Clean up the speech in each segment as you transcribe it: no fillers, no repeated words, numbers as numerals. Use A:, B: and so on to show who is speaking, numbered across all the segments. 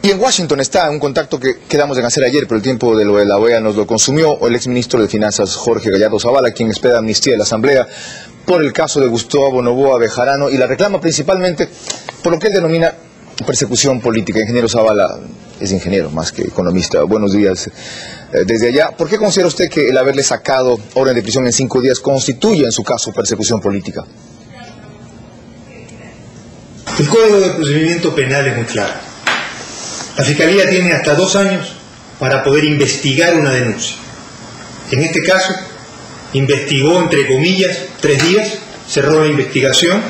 A: Y en Washington está un contacto que quedamos en hacer ayer, pero el tiempo de lo de la OEA nos lo consumió, el exministro de Finanzas Jorge Gallardo Zavala, quien espera amnistía de la Asamblea por el caso de Gustavo Noboa Bejarano y la reclama principalmente por lo que él denomina persecución política. Ingeniero Zavala es ingeniero más que economista. Buenos días desde allá. ¿Por qué considera usted que el haberle sacado orden de prisión en 5 días constituye en su caso persecución política?
B: El Código de Procedimiento Penal es muy claro. La Fiscalía tiene hasta 2 años para poder investigar una denuncia. En este caso, investigó, entre comillas, 3 días, cerró la investigación,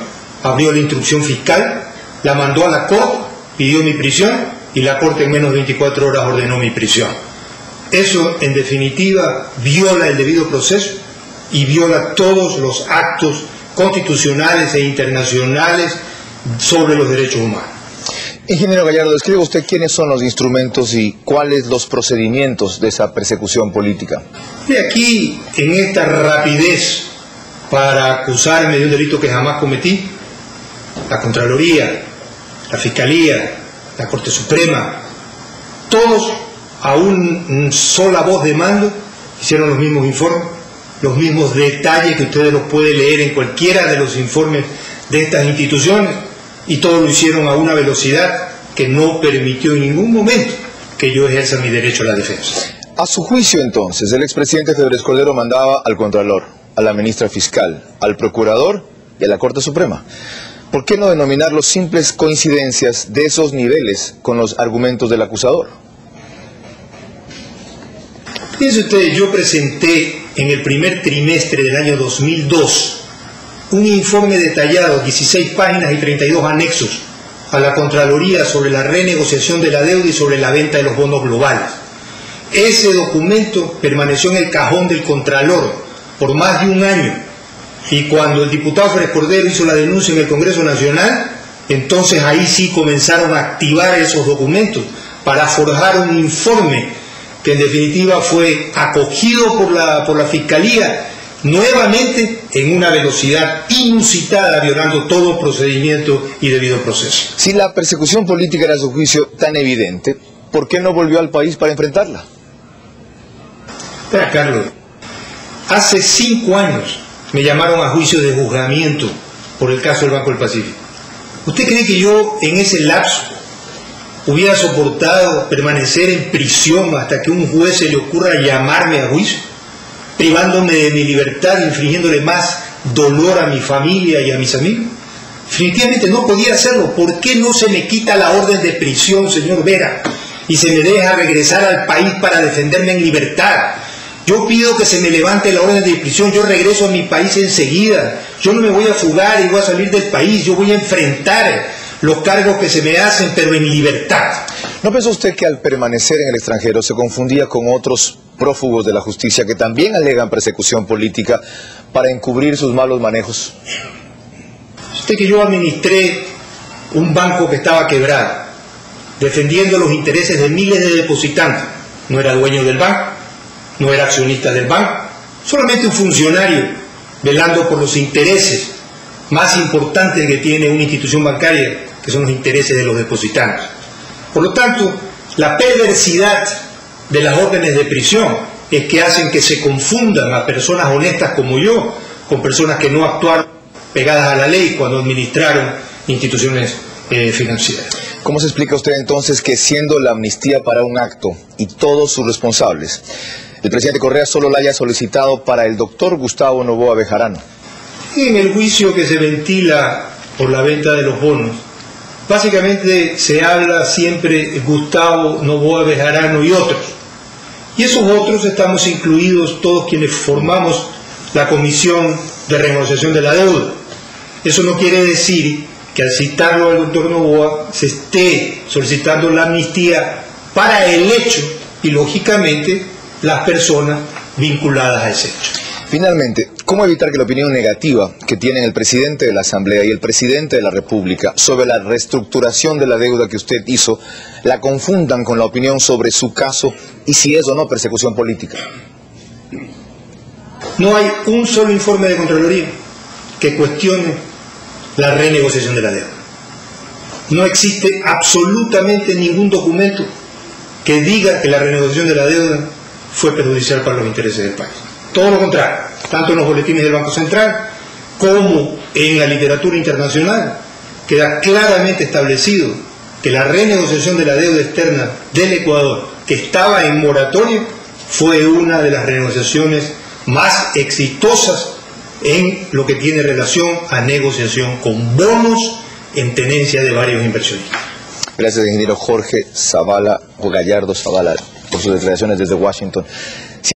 B: abrió la instrucción fiscal, la mandó a la Corte, pidió mi prisión y la Corte en menos de 24 horas ordenó mi prisión. Eso, en definitiva, viola el debido proceso y viola todos los actos constitucionales e internacionales sobre los derechos humanos.
A: Ingeniero Gallardo, describe usted quiénes son los instrumentos y cuáles los procedimientos de esa persecución política.
B: Y aquí, en esta rapidez para acusarme de un delito que jamás cometí, la Contraloría, la Fiscalía, la Corte Suprema, todos a una sola voz de mando hicieron los mismos informes, los mismos detalles que ustedes los pueden leer en cualquiera de los informes de estas instituciones, y todos lo hicieron a una velocidad que no permitió en ningún momento que yo ejerza mi derecho a la defensa.
A: A su juicio, entonces, el expresidente Febres Cordero mandaba al Contralor, a la ministra fiscal, al Procurador y a la Corte Suprema. ¿Por qué no denominar simples coincidencias de esos niveles con los argumentos del acusador?
B: Fíjense ustedes, yo presenté en el primer trimestre del año 2002 un informe detallado, 16 páginas y 32 anexos, a la Contraloría sobre la renegociación de la deuda y sobre la venta de los bonos globales. Ese documento permaneció en el cajón del Contralor por más de 1 año, y cuando el diputado Febres Cordero hizo la denuncia en el Congreso Nacional, entonces ahí sí comenzaron a activar esos documentos para forjar un informe que en definitiva fue acogido por la Fiscalía, nuevamente en una velocidad inusitada, violando todo procedimiento y debido proceso.
A: Si la persecución política era a su juicio tan evidente, ¿por qué no volvió al país para enfrentarla?
B: Espera, Carlos, hace 5 años me llamaron a juicio de juzgamiento por el caso del Banco del Pacífico. ¿Usted cree que yo en ese lapso hubiera soportado permanecer en prisión hasta que un juez se le ocurra llamarme a juicio, privándome de mi libertad, infligiéndole más dolor a mi familia y a mis amigos? Definitivamente no podía hacerlo. ¿Por qué no se me quita la orden de prisión, señor Vera, y se me deja regresar al país para defenderme en libertad? Yo pido que se me levante la orden de prisión, yo regreso a mi país enseguida. Yo no me voy a fugar y voy a salir del país, yo voy a enfrentar los cargos que se me hacen, pero en libertad.
A: ¿No pensó usted que al permanecer en el extranjero se confundía con otros prófugos de la justicia que también alegan persecución política para encubrir sus malos manejos?
B: Usted que yo administré un banco que estaba quebrado, defendiendo los intereses de miles de depositantes. No era dueño del banco, no era accionista del banco, solamente un funcionario velando por los intereses más importantes que tiene una institución bancaria, que son los intereses de los depositantes. Por lo tanto, la perversidad de las órdenes de prisión es que hacen que se confundan a personas honestas como yo con personas que no actuaron pegadas a la ley cuando administraron instituciones financieras.
A: ¿Cómo se explica usted entonces que siendo la amnistía para un acto y todos sus responsables, el presidente Correa solo la haya solicitado para el doctor Gustavo Noboa Bejarano?
B: En el juicio que se ventila por la venta de los bonos, básicamente se habla siempre Gustavo Noboa Bejarano y otros. Y esos otros estamos incluidos todos quienes formamos la Comisión de Renegociación de la Deuda. Eso no quiere decir que al citarlo al doctor Noboa se esté solicitando la amnistía para el hecho y, lógicamente, las personas vinculadas a ese hecho.
A: Finalmente, ¿cómo evitar que la opinión negativa que tienen el presidente de la Asamblea y el presidente de la República sobre la reestructuración de la deuda que usted hizo la confundan con la opinión sobre su caso y si es o no persecución política?
B: No hay un solo informe de Contraloría que cuestione la renegociación de la deuda. no existe absolutamente ningún documento que diga que la renegociación de la deuda fue perjudicial para los intereses del país. Todo lo contrario, tanto en los boletines del Banco Central como en la literatura internacional queda claramente establecido que la renegociación de la deuda externa del Ecuador, que estaba en moratoria, fue una de las renegociaciones más exitosas en lo que tiene relación a negociación con bonos en tenencia de varios inversionistas.
A: Gracias, ingeniero Jorge Zavala o Gallardo Zavala, por sus declaraciones desde Washington.